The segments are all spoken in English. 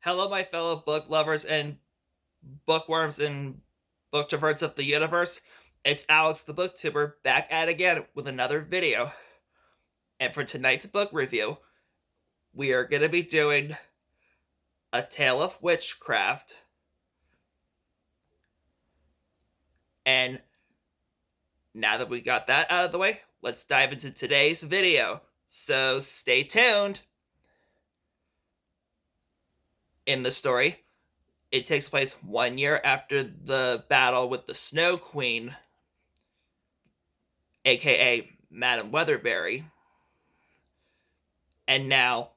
Hello, my fellow book lovers and bookworms and booktroverts of the universe. It's Alex the Booktuber back at it again with another video. And for tonight's book review, we are going to be doing A Tale of Witchcraft. And now that we got that out of the way, let's dive into today's video. So stay tuned. In the story, it takes place 1 year after the battle with the Snow Queen, aka Madame Weatherberry. And now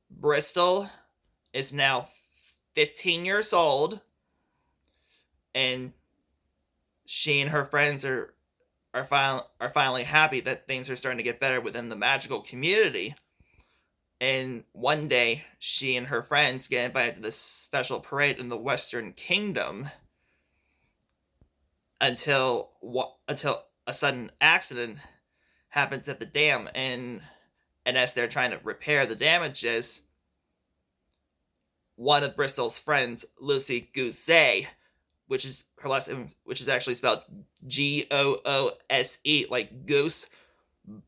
Bristol is now 15 years old, and she and her friends are finally happy that things are starting to get better within the magical community. And one day, she and her friends get invited to this special parade in the Western Kingdom until a sudden accident happens at the dam, and as they're trying to repair the damages, one of Bristol's friends, Lucy Goose, which is her last name, which is actually spelled Goose, like goose.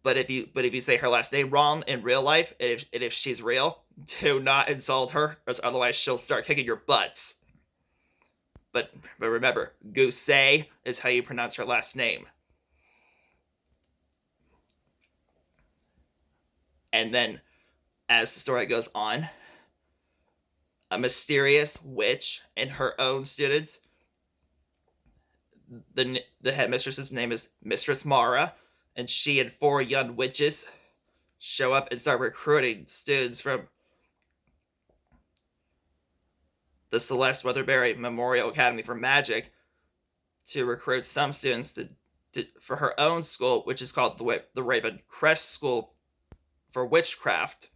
But if you say her last name wrong in real life, and if she's real, do not insult her, because otherwise she'll start kicking your butts. But remember, Goose is how you pronounce her last name. And then, as the story goes on, a mysterious witch and her own students. The headmistress's name is Mistress Mara, and she and 4 young witches show up and start recruiting students from the Celeste Weatherberry Memorial Academy for Magic to recruit some students for her own school, which is called the Raven Crest School for Witchcraft.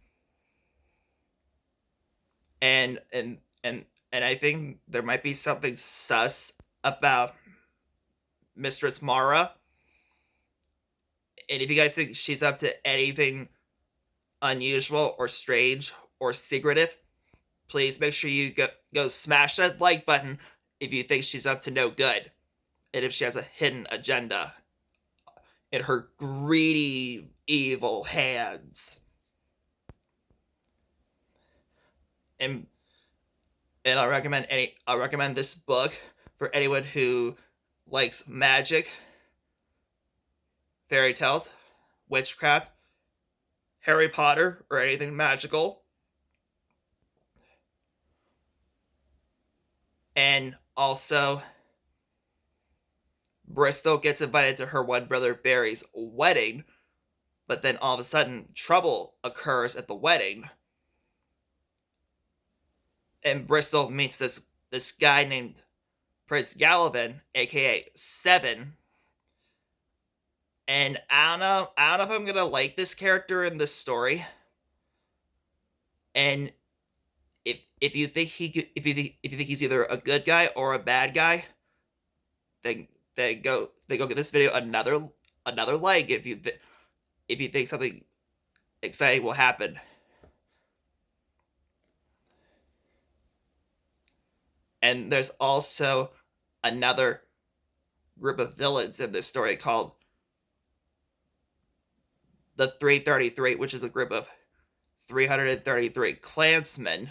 And I think there might be something sus about Mistress Mara. And if you guys think she's up to anything unusual or strange or secretive, please make sure you go smash that like button if you think she's up to no good, and if she has a hidden agenda in her greedy, evil hands. And I'll recommend this book for anyone who likes magic, fairy tales, witchcraft, Harry Potter, or anything magical. And also, Bristol gets invited to her one brother Barry's wedding, but then all of a sudden trouble occurs at the wedding. And Bristol meets this guy named Prince Galavan, aka Seven. And I don't know if I'm gonna like this character in this story. And if you think if you think he's either a good guy or a bad guy, then go give this video another like if you think something exciting will happen. And there's also another group of villains in this story called the 333, which is a group of 333 clansmen,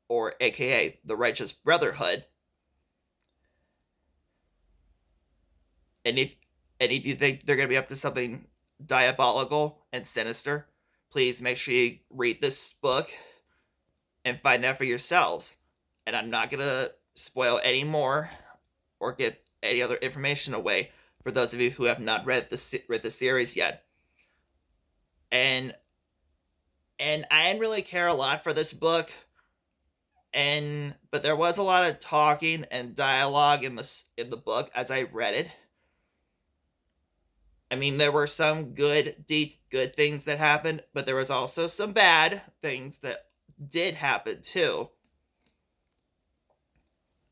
or aka the Righteous Brotherhood. And if you think they're going to be up to something diabolical and sinister, please make sure you read this book and find out for yourselves. And I'm not going to spoil any more or give any other information away for those of you who have not read the series yet. And I didn't really care a lot for this book, but there was a lot of talking and dialogue in the book as I read it. I mean, there were some good things that happened, but there was also some bad things that did happen too.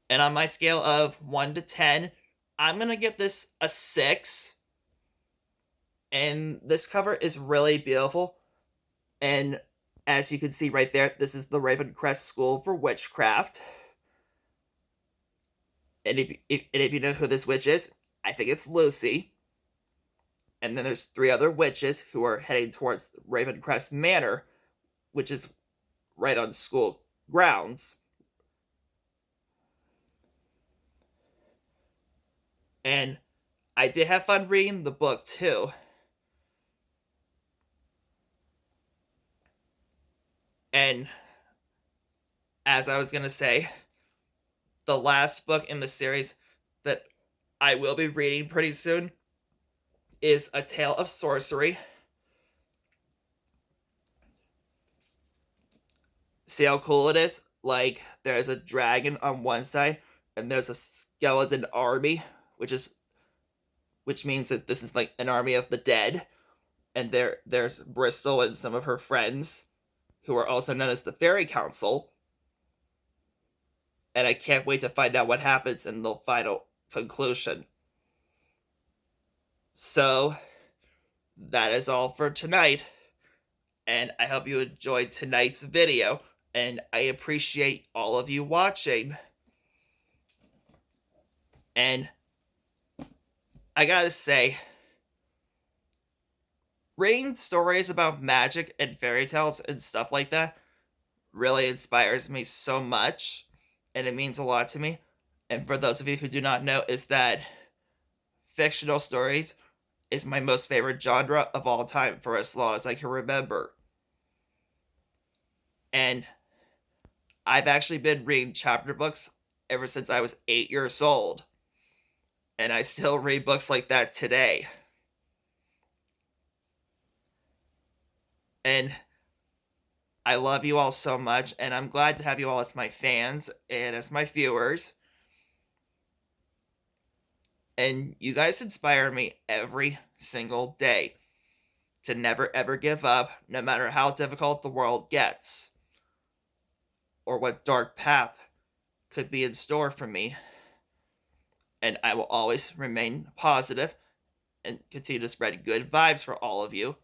And on my scale of 1 to 10, I'm going to give this a 6. And this cover is really beautiful. And as you can see right there, this is the Ravencrest School for Witchcraft. And if you know who this witch is, I think it's Lucy. And then there's 3 other witches who are heading towards Ravencrest Manor, which is right on school grounds. And I did have fun reading the book too. And as I was going to say, the last book in the series that I will be reading pretty soon is A Tale of Sorcery. See how cool it is? Like, there's a dragon on one side, and there's a skeleton army, which means that this is like an army of the dead. And there's Bristol and some of her friends, who are also known as the Fairy Council. And I can't wait to find out what happens in the final conclusion. So, that is all for tonight. And I hope you enjoyed tonight's video. And I appreciate all of you watching. And I gotta say, reading stories about magic and fairy tales and stuff like that really inspires me so much. And it means a lot to me. And for those of you who do not know, is that fictional stories is my most favorite genre of all time for as long as I can remember. And I've actually been reading chapter books ever since I was 8 years old. And I still read books like that today. And I love you all so much, and I'm glad to have you all as my fans and as my viewers. And you guys inspire me every single day to never ever give up, no matter how difficult the world gets, or what dark path could be in store for me. And I will always remain positive and continue to spread good vibes for all of you.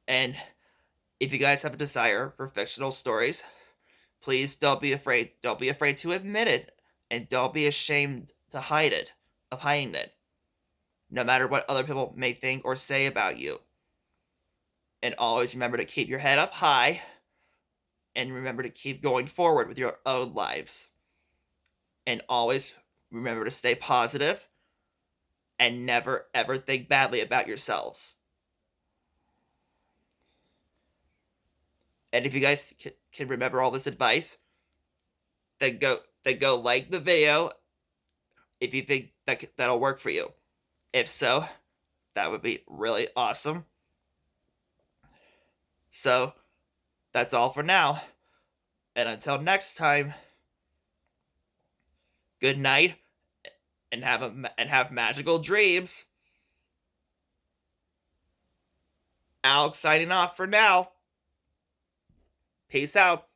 And if you guys have a desire for fictional stories, please don't be afraid. Don't be afraid to admit it, and don't be ashamed to hide it, of hiding it, no matter what other people may think or say about you. And always remember to keep your head up high, and remember to keep going forward with your own lives. And always remember to stay positive, and never ever think badly about yourselves. And if you guys can remember all this advice, then go like the video if you think that'll work for you. If so, that would be really awesome. So, that's all for now. And until next time, good night and have magical dreams. Alex signing off for now. Peace out.